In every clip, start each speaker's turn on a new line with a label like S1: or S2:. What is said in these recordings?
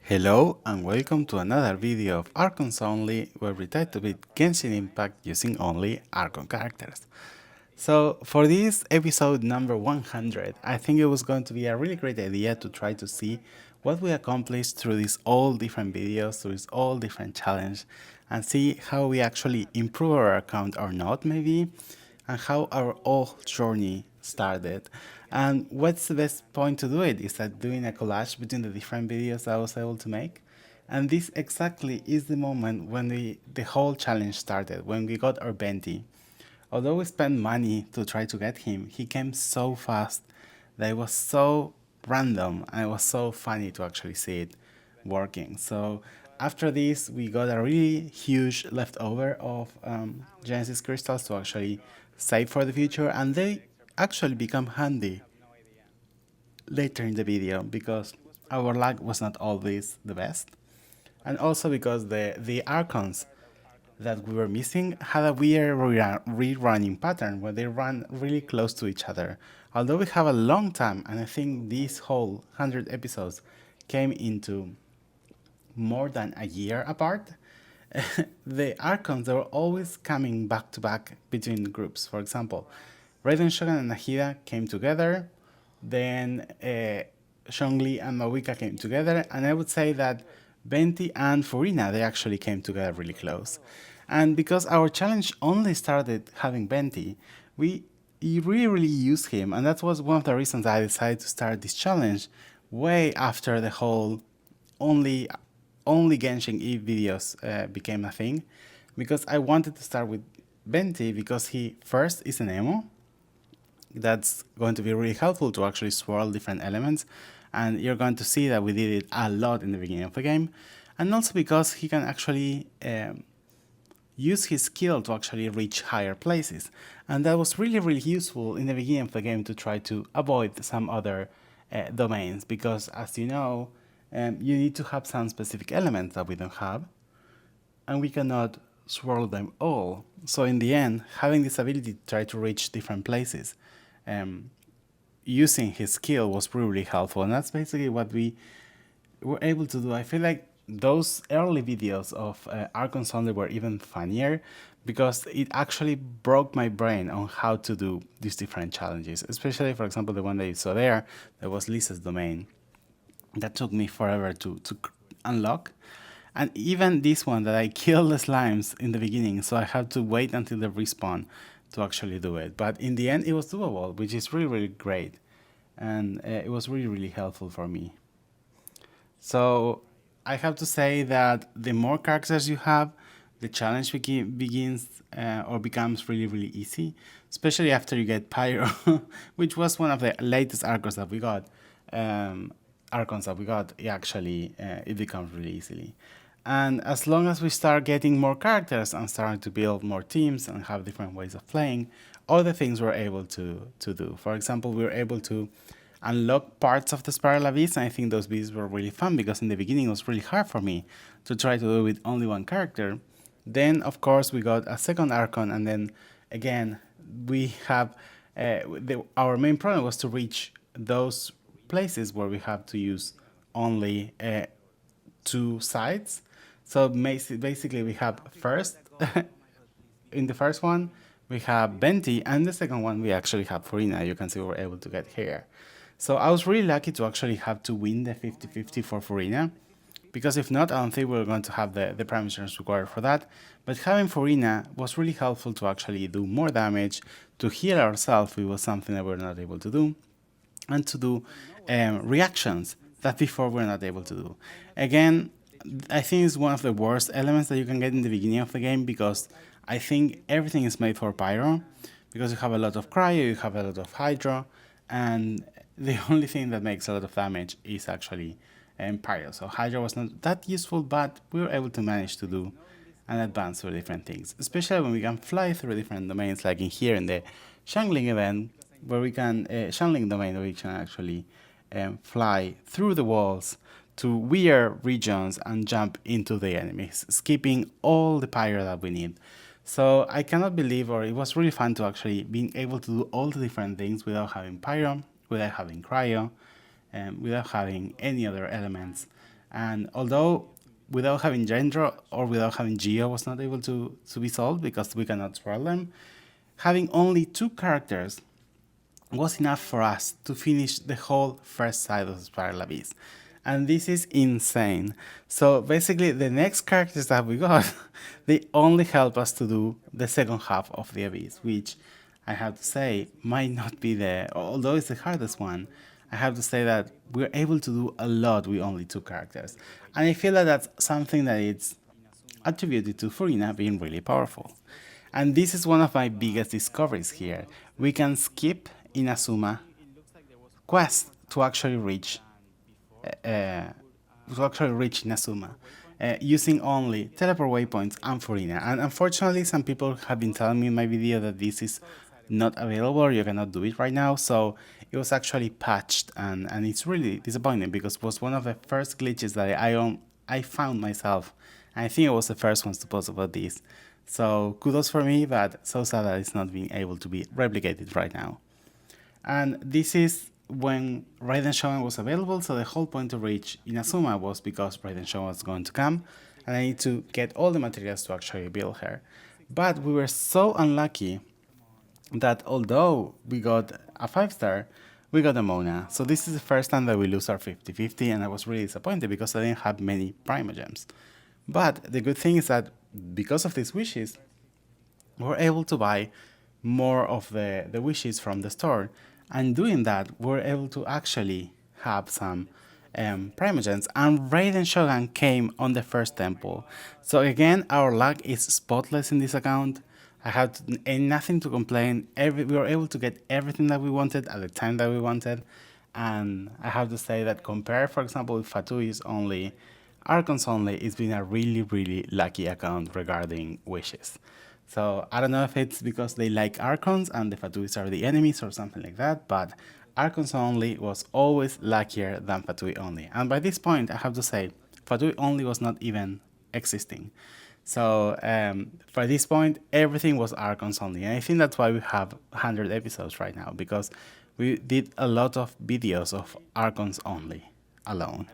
S1: Hello and welcome to another video of Archons Only, where we try to beat Genshin Impact using only Archon characters. So for this episode number 100, I think it was going to be a really great idea to try to see what we accomplished through these all different videos, through this all different challenge, and see how we actually improve our account or not maybe, and how our whole journey started. And what's the best point to do it is that doing a collage between the different videos I was able to make. And this exactly is the moment when the whole challenge started, when we got our venti. Although we spent money to try to get him, he came so fast that it was so random and it was so funny to actually see it working. So after this, we got a really huge leftover of Genesis crystals to actually save for the future, and they actually become handy later in the video because our luck was not always the best, and also because the Archons that we were missing had a weird rerunning pattern where they run really close to each other. Although we have a long time, and I think these whole 100 episodes came into more than a year apart, the Archons, they were always coming back to back between groups. For example, Raiden Shogun and Nahida came together, then Zhongli and Mavuika came together, and I would say that Venti and Furina, they actually came together really close. And because our challenge only started having Venti, we really used him, and that was one of the reasons I decided to start this challenge way after the whole only Genshin Eve videos became a thing, because I wanted to start with Venti because he first is an emo. That's going to be really helpful to actually swirl different elements, and you're going to see that we did it a lot in the beginning of the game, and also because he can actually use his skill to actually reach higher places, and that was really useful in the beginning of the game to try to avoid some other domains, because as you know, you need to have some specific elements that we don't have, and we cannot swirl them all. So in the end, having this ability to try to reach different places using his skill was really helpful, and that's basically what we were able to do. I feel like those early videos of Archons Only were even funnier because it actually broke my brain on how to do these different challenges, especially, for example, the one that you saw there, that was Lisa's domain. That took me forever to unlock. And even this one that I killed the slimes in the beginning, so I had to wait until they respawn to actually do it. But in the end, it was doable, which is really great. And it was really helpful for me. So I have to say that the more characters you have, the challenge begins or becomes really easy, especially after you get Pyro, which was one of the latest Archons that we got. It becomes really easily. And as long as we start getting more characters and starting to build more teams and have different ways of playing, all the things we're able to do. For example, we were able to unlock parts of the Spiral Abyss, and I think those beats were really fun because in the beginning it was really hard for me to try to do it with only one character. Then, of course, we got a second Archon, and then again, we have our main problem was to reach those places where we have to use only two sides. So basically, we have first, in the first one, we have Venti, and the second one, we actually have Furina. You can see we were able to get here. So I was really lucky to actually have to win the 50-50 for Furina, because if not, I don't think we were going to have the parameters required for that. But having Furina was really helpful to actually do more damage, to heal ourselves, which was something that we were not able to do, and to do reactions that before we were not able to do. Again, I think it's one of the worst elements that you can get in the beginning of the game, because I think everything is made for Pyro, because you have a lot of Cryo, you have a lot of Hydro, and the only thing that makes a lot of damage is actually Pyro. So Hydro was not that useful, but we were able to manage to do and advance through different things, especially when we can fly through different domains, like in here in the Shangling event, where we can, Shangling domain, where we can actually fly through the walls to weird regions and jump into the enemies, skipping all the pyro that we need. So I cannot believe, or it was really fun to actually being able to do all the different things without having pyro, without having cryo, without having any other elements. And although without having Gendro or without having Geo was not able to be solved because we cannot swirl them, having only 2 characters was enough for us to finish the whole first side of the Spiral Abyss. And this is insane. So basically, the next characters that we got, they only help us to do the second half of the Abyss, which I have to say might not be although it's the hardest one, I have to say that we're able to do a lot with only 2 characters. And I feel that that's something that it's attributed to Furina being really powerful. And this is one of my biggest discoveries here. We can skip Inazuma quest to actually reach Inazuma using only teleport waypoints and Furina. And unfortunately, some people have been telling me in my video that this is not available or you cannot do it right now. So it was actually patched, and it's really disappointing because it was one of the first glitches that I found myself. And I think I was the first ones to post about this. So kudos for me, but so sad that it's not being able to be replicated right now. And this is when Raiden Shogun was available, so the whole point to reach Inazuma was because Raiden Shogun was going to come, and I need to get all the materials to actually build her. But we were so unlucky that although we got a 5-star, we got a Mona. So this is the first time that we lose our 50-50, and I was really disappointed because I didn't have many Primogems. But the good thing is that because of these wishes, we were able to buy more of the wishes from the store. And doing that, we're able to actually have some Primogens. And Raiden Shogun came on the first temple. So again, our luck is spotless in this account. I have nothing to complain. We were able to get everything that we wanted at the time that we wanted. And I have to say that compared, for example, with Fatui's only, Archons Only, it's been a really, really lucky account regarding wishes. So I don't know if it's because they like Archons and the Fatuis are the enemies or something like that, but Archons Only was always luckier than Fatui Only. And by this point, I have to say, Fatui Only was not even existing. So for this point, everything was Archons Only. And I think that's why we have 100 episodes right now, because we did a lot of videos of Archons Only alone.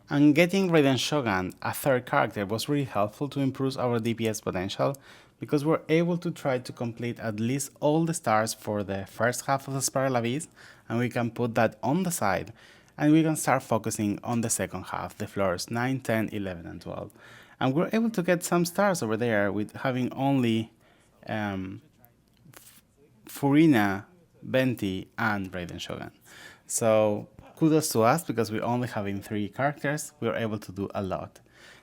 S1: And getting Raiden Shogun, a 3rd character, was really helpful to improve our DPS potential, because we're able to try to complete at least all the stars for the first half of the Spiral Abyss, and we can put that on the side, and we can start focusing on the second half, the floors 9, 10, 11, and 12. And we're able to get some stars over there with having only Furina, Venti, and Raiden Shogun. So kudos to us, because we're only having 3 characters, we're able to do a lot.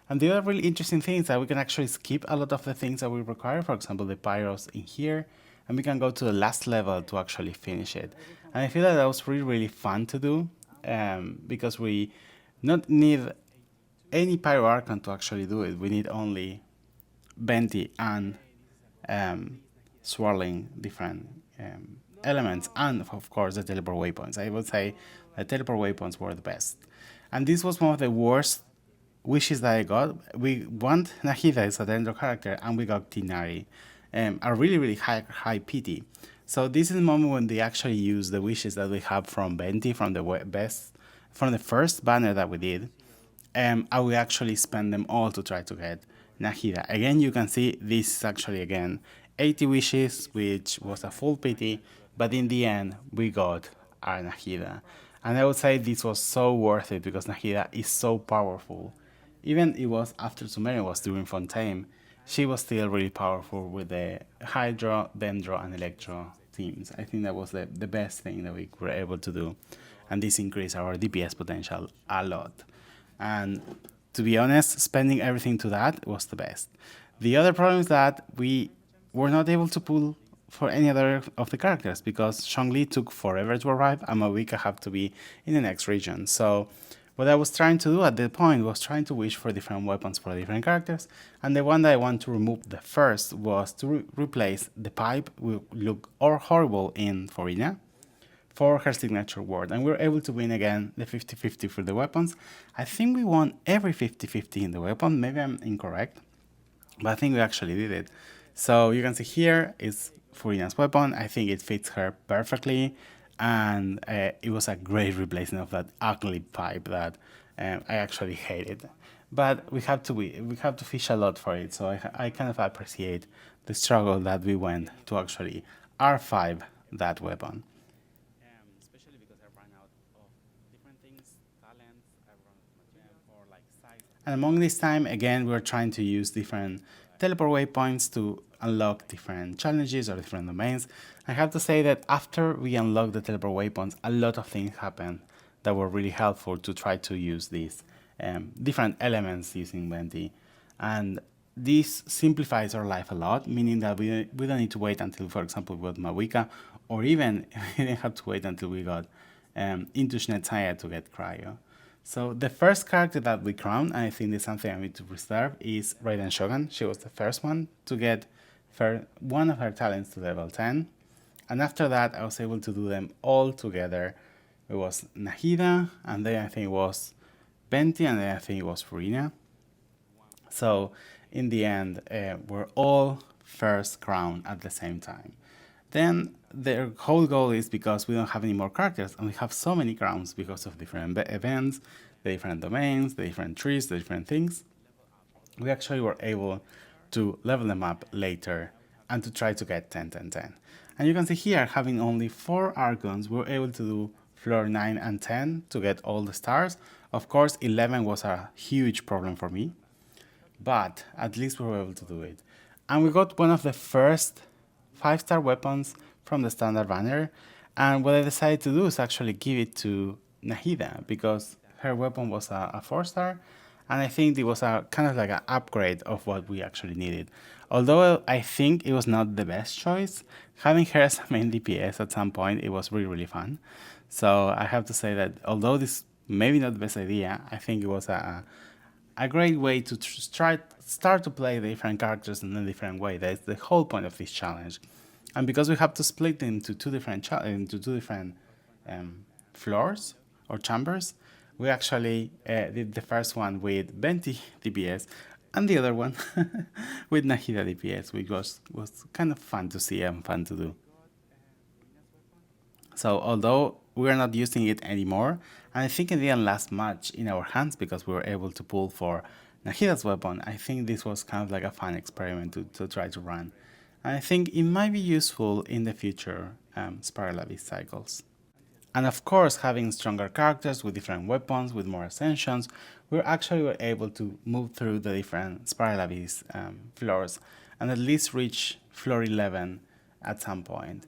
S1: And the other really interesting thing is that we can actually skip a lot of the things that we require, for example, the pyros in here, and we can go to the last level to actually finish it. And I feel that was really, really fun to do, because we not need any pyro archon to actually do it. We need only Venti and swirling different elements, and of course the teleport waypoints. I would say the teleport waypoints were the best. And this was one of the worst wishes that I got. We want Nahida as a Dendro character, and we got Tinari, a really, really high PT. So this is the moment when they actually use the wishes that we have from Venti, from the first banner that we did, and we actually spend them all to try to get Nahida. Again, you can see this is actually, again, 80 wishes, which was a full PT, but in the end, we got our Nahida. And I would say this was so worth it, because Nahida is so powerful. Even it was after Sumeru was doing Fontaine, she was still really powerful with the Hydro, Dendro, and Electro teams. I think that was the best thing that we were able to do. And this increased our DPS potential a lot. And to be honest, spending everything to that was the best. The other problem is that we were not able to pull for any other of the characters, because Zhongli took forever to arrive and Mavuika had to be in the next region. So what I was trying to do at that point was trying to wish for different weapons for different characters, and the one that I want to remove the first was to replace the pipe, will look horrible in Furina, for her signature word. And we were able to win again the 50-50 for the weapons. I think we won every 50-50 in the weapon. Maybe I'm incorrect, but I think we actually did it. So you can see here is Furina's weapon. I think it fits her perfectly, and it was a great replacement of that ugly pipe that I actually hate it, but we have to fish a lot for it. So I kind of appreciate the struggle that we went to actually R5 that weapon. And among this time, again, we're trying to use different teleport waypoints to unlock different challenges or different domains. I have to say that after we unlock the teleport waypoints, a lot of things happened that were really helpful to try to use these different elements using Venti. And this simplifies our life a lot, meaning that we don't need to wait until, for example, we got Mavuika, or even we didn't have to wait until we got into Shnetaya to get Cryo. So the first character that we crowned, and I think this is something I need to reserve, is Raiden Shogun. She was the first one to get one of her talents to level 10. And after that, I was able to do them all together. It was Nahida, and then I think it was venti, and then I think it was furina. So in the end, we're all first crowned at the same time. Then the whole goal is because we don't have any more characters and we have so many crowns because of different events, the different domains, the different trees, the different things. We actually were able to level them up later and to try to get 10, 10, 10. And you can see here, having only 4 Archons, we were able to do floor 9 and 10 to get all the stars. Of course, 11 was a huge problem for me, but at least we were able to do it. And we got one of the first 5-star weapons from the standard banner, and what I decided to do is actually give it to Nahida because her weapon was a 4-star, and I think it was a kind of like an upgrade of what we actually needed. Although I think it was not the best choice, having her as a main DPS at some point, it was really, really fun. So I have to say that although this maybe not the best idea, I think it was a great way to start to play the different characters in a different way. That's the whole point of this challenge. And because we have to split into two different floors or chambers, we actually did the first one with venti DPS and the other one with Nahida DPS, which was kind of fun to see and fun to do. So although we are not using it anymore, and I think it didn't last much in our hands because we were able to pull for Nahida's weapon, I think this was kind of like a fun experiment to try to run. And I think it might be useful in the future Spiral Abyss cycles. And of course, having stronger characters with different weapons, with more ascensions, we actually were able to move through the different Spiral Abyss floors and at least reach floor 11 at some point.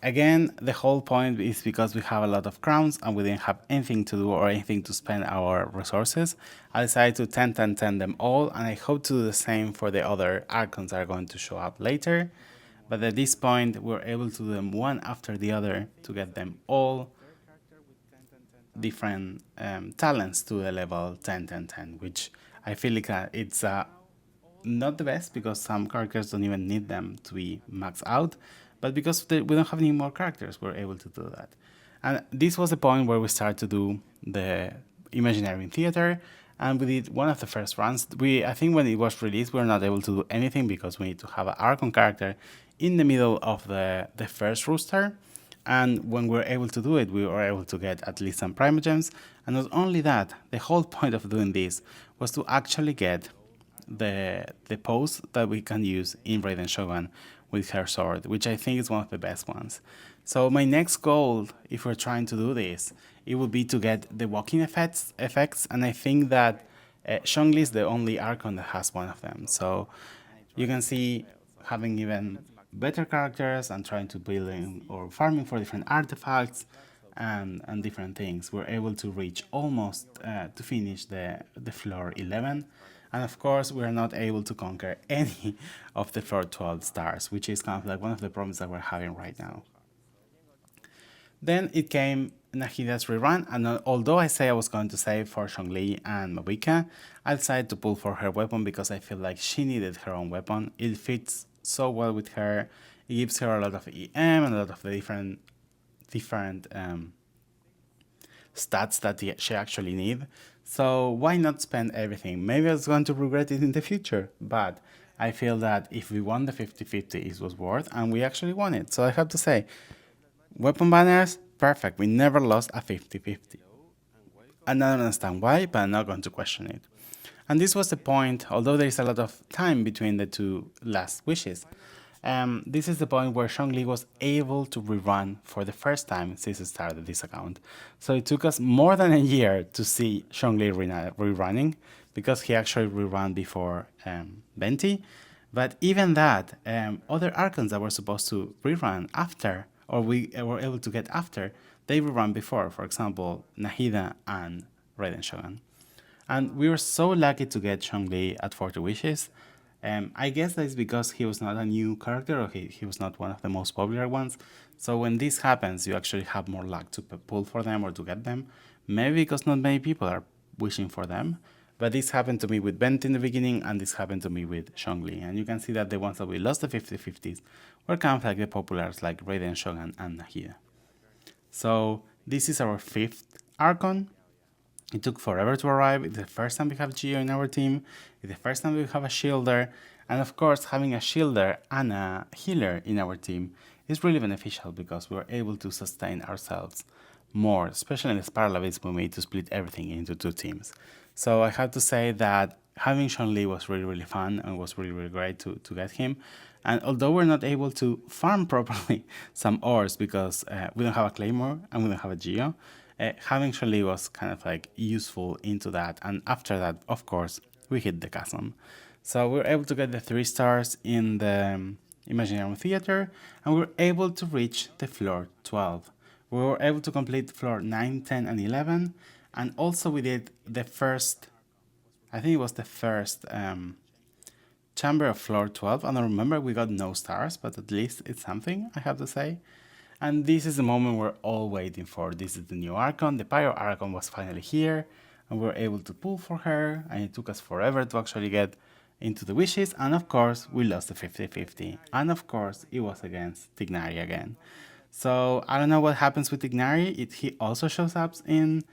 S1: Again, the whole point is because we have a lot of crowns and we didn't have anything to do or anything to spend our resources. I decided to 10, 10, 10 them all, and I hope to do the same for the other Archons that are going to show up later. But at this point, we're able to do them one after the other to get them all different talents to the level 10, 10, 10, which I feel like it's not the best because some characters don't even need them to be maxed out, but because we don't have any more characters, we're able to do that. And this was the point where we started to do the Imaginary Theater, and we did one of the first runs. I think when it was released, we were not able to do anything because we need to have an Archon character in the middle of the first rooster. And when we were able to do it, we were able to get at least some Primogems. And not only that, the whole point of doing this was to actually get the pose that we can use in Raiden Shogun with her sword, which I think is one of the best ones. So my next goal, if we're trying to do this, it would be to get the walking effects, and I think that Zhongli is the only Archon that has one of them. So you can see having even better characters and trying to build or farming for different artifacts and different things. We're able to reach almost to finish the floor 11. And of course, we're not able to conquer any of the floor 12 stars, which is kind of like one of the problems that we're having right now. Then it came Nahida's rerun, and although I say I was going to save for Zhongli and Mavuika, I decided to pull for her weapon because I feel like she needed her own weapon. It fits so well with her. It gives her a lot of EM and a lot of the different stats that she actually needs. So why not spend everything? Maybe I was going to regret it in the future, but I feel that if we won the 50-50, it was worth, and we actually won it. So I have to say, weapon banners, perfect. We never lost a 50-50. And I don't understand why, but I'm not going to question it. And this was the point, although there is a lot of time between the two last wishes. This is the point where Zhongli was able to rerun for the first time since it started this account. So it took us more than a year to see Zhongli rerunning, because he actually rerun before Venti. But even that, other Archons that were supposed to rerun after, or we were able to get after, they rerun before. For example, Nahida and Raiden Shogun. And we were so lucky to get Zhongli at 40 Wishes. I guess that is because he was not a new character, or he was not one of the most popular ones. So when this happens, you actually have more luck to pull for them or to get them. Maybe because not many people are wishing for them. But this happened to me with Bent in the beginning, and this happened to me with Zhongli. And you can see that the ones that we lost the 50-50s were kind of like the populars like Raiden Shogun and Nahida. So this is our 5th Archon. It took forever to arrive. It's the first time we have Geo in our team. It's the first time we have a shielder. And of course, having a shielder and a healer in our team is really beneficial, because we're able to sustain ourselves more, especially in the Spiral Abyss we made to split everything into 2 teams. So I have to say that having Zhongli was really, really fun, and was really, really great to get him. And although we're not able to farm properly some ores because we don't have a Claymore and we don't have a Geo, having Zhongli was kind of like useful into that. And after that, of course, we hit the chasm. So we were able to get the 3 stars in the Imaginary Theater, and we were able to reach the floor 12. We were able to complete floor 9, 10, and 11, and also we did the first, I think it was the first chamber of floor 12. I don't remember, we got no stars, but at least it's something, I have to say. And this is the moment we're all waiting for. This is the new Archon. The Pyro Archon was finally here, and we were able to pull for her, and it took us forever to actually get into the wishes, and of course we lost the 50-50, and of course it was against Tignari again. So I don't know what happens with Tignari. He also shows up in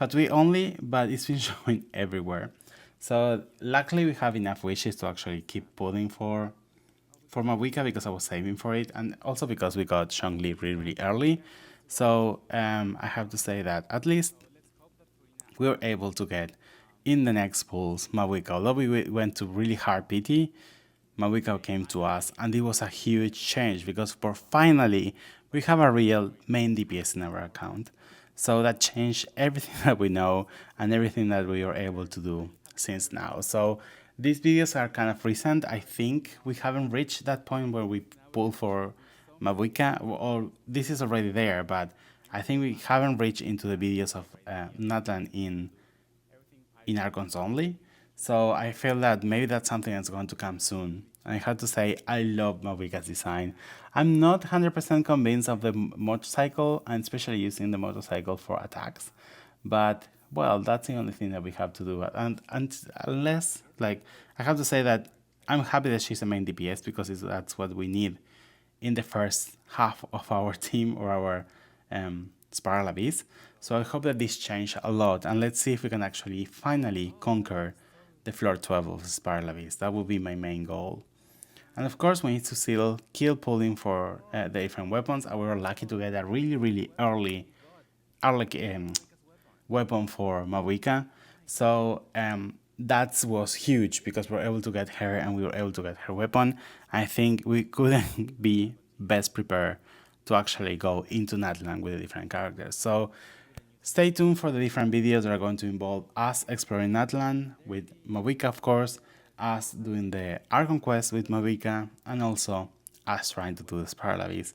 S1: Fatui only, but it's been showing everywhere. So luckily we have enough wishes to actually keep pulling for Mavuika, because I was saving for it, and also because we got Zhongli really, really early. So I have to say that at least we were able to get in the next pulls Mavuika. Although we went to really hard PT, Mavuika came to us, and it was a huge change, because for finally we have a real main DPS in our account. So that changed everything that we know and everything that we were able to do since now. So these videos are kind of recent. I think we haven't reached that point where we pull for Mavuika, or this is already there, but I think we haven't reached into the videos of Natlan in Archons Only. So I feel that maybe that's something that's going to come soon. And I have to say, I love Mavuika's design. I'm not 100% convinced of the motorcycle, and especially using the motorcycle for attacks. But, well, that's the only thing that we have to do. And unless, like, I have to say that I'm happy that she's a main DPS, because that's what we need in the first half of our team, or our Spiral Abyss. So I hope that this changed a lot, and let's see if we can actually finally conquer the floor 12 of Spiral Abyss. That will be my main goal. And of course we need to still keep pulling for the different weapons. We were lucky to get a really, really early weapon for Mavuika. So that was huge, because we were able to get her, and we were able to get her weapon. I think we couldn't be best prepared to actually go into Natlan with the different characters. So stay tuned for the different videos that are going to involve us exploring Natlan with Mavuika, of course, us doing the Archon quest with Mavuika, and also us trying to do the Spiral Abyss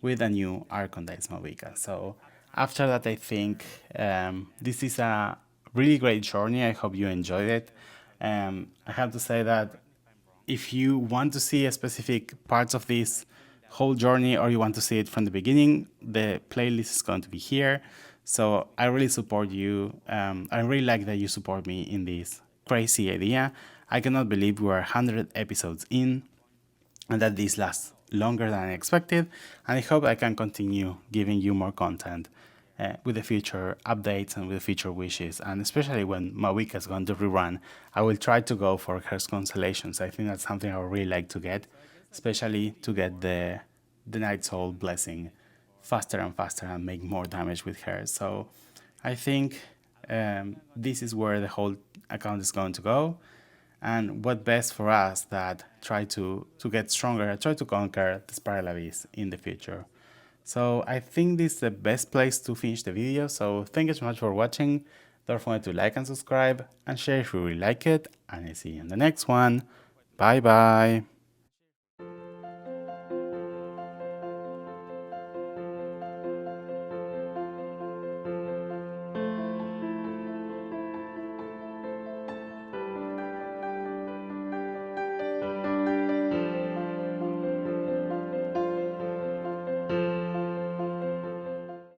S1: with a new Archon that is Mavuika. So after that, I think this is a really great journey. I hope you enjoyed it. I have to say that if you want to see a specific parts of this whole journey, or you want to see it from the beginning, the playlist is going to be here. So I really support you. I really like that you support me in this crazy idea. I cannot believe we are 100 episodes in, and that this lasts longer than I expected. And I hope I can continue giving you more content with the future updates and with the future wishes. And especially when Mavuika is going to rerun, I will try to go for her constellations. I think that's something I would really like to get, especially to get the Night Soul blessing faster and faster and make more damage with her. So I think this is where the whole account is going to go. And what best for us that try to get stronger, try to conquer the Spiral Abyss in the future. So I think this is the best place to finish the video. So thank you so much for watching. Don't forget to like and subscribe and share if you really like it. And I see you in the next one. Bye bye.